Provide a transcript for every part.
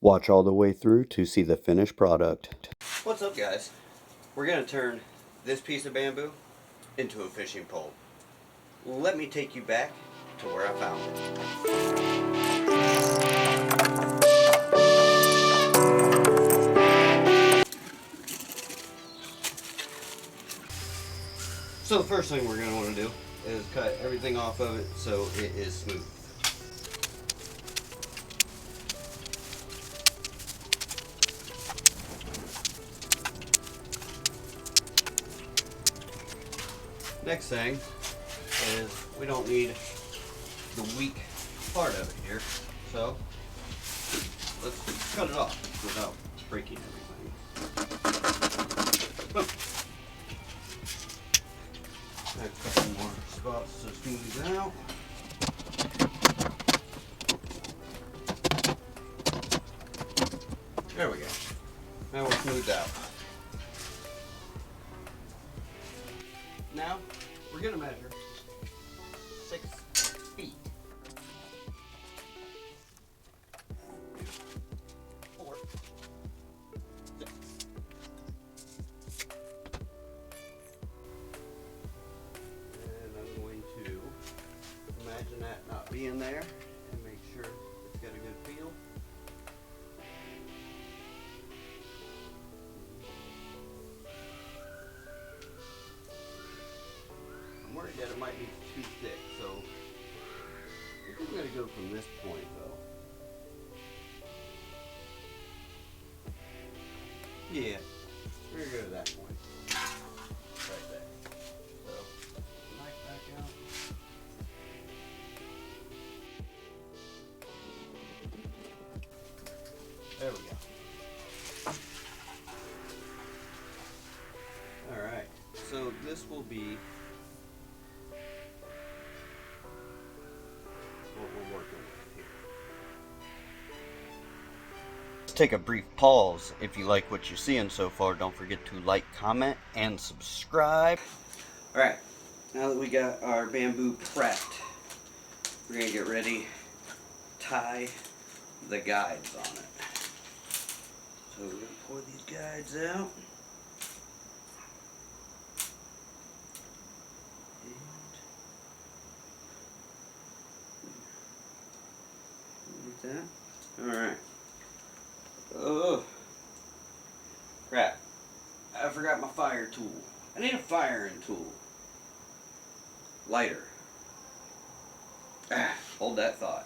Watch all the way through to see the finished product. What's up, guys? We're going to turn this piece of bamboo into a fishing pole. Let me take you back to where I found it. So the first thing we're going to want to do is cut everything off of it so it is smooth. Next thing is we don't need the weak part of it here, so let's cut it off without breaking everything. Boom. A couple more spots to smooth it out. There we go. Now we're smoothed out. Now we're going to measure 6 feet. 4, 6. And I'm going to imagine that not being there and make sure it's got a good feel. I'm worried that it might be too thick, so I think I'm going to go from this point though. Yeah, we're going to go to that point. Right there. So, knife back out. There we go. Alright, so this will be what we're working with here. Let's take a brief pause. If you like what you're seeing so far, don't forget to like, comment, and subscribe. Alright, now that we got our bamboo prepped, we're going to get ready to tie the guides on it. So we're going to pour these guides out. That. Alright. Oh, crap. I forgot my fire tool. I need a firing tool. Lighter. Hold that thought.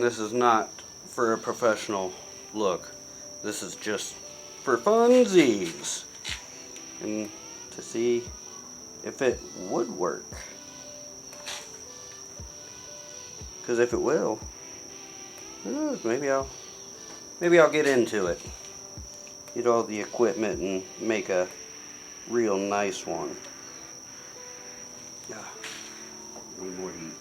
And this is not for a professional look. This is just for funsies. And to see if it would work. Because if it will, who knows, maybe I'll get into it. Get all the equipment and make a real nice one. Yeah. Need more heat.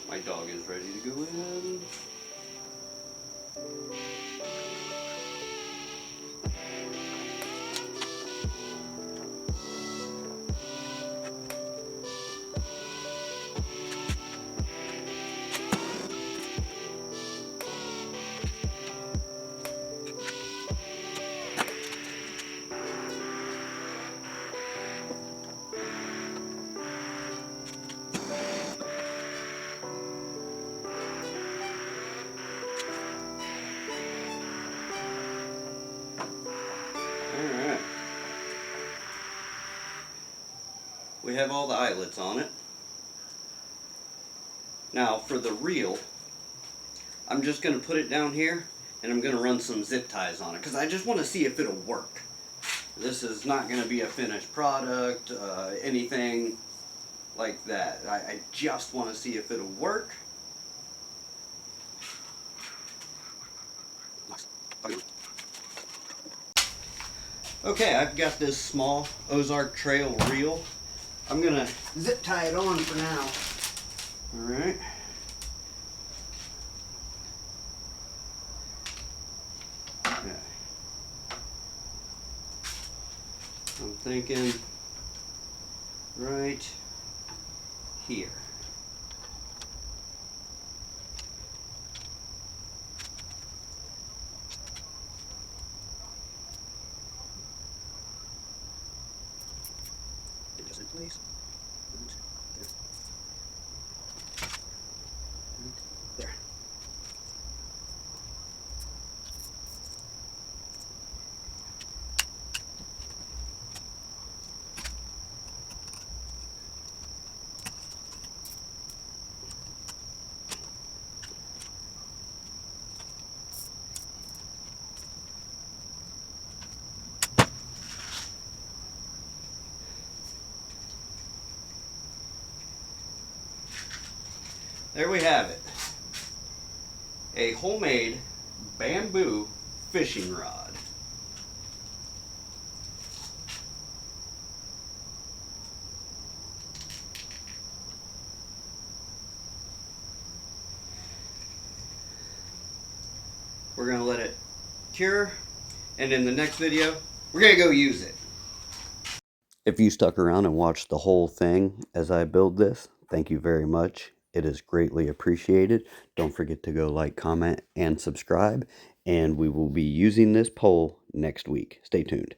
My dog is ready to go in. Alright. We have all the eyelets on it. Now for the reel, I'm just going to put it down here and I'm going to run some zip ties on it because I just want to see if it'll work. This is not going to be a finished product, anything like that. I just want to see if it'll work. Okay, I've got this small Ozark Trail reel. I'm going to zip tie it on for now. Alright. Okay. I'm thinking right here. It doesn't, please. There. There we have it. A homemade bamboo fishing rod. We're going to let it cure, and in the next video, we're going to go use it. If you stuck around and watched the whole thing as I build this, thank you very much. It is greatly appreciated. Don't forget to go like, comment, and subscribe. And we will be using this pole next week. Stay tuned.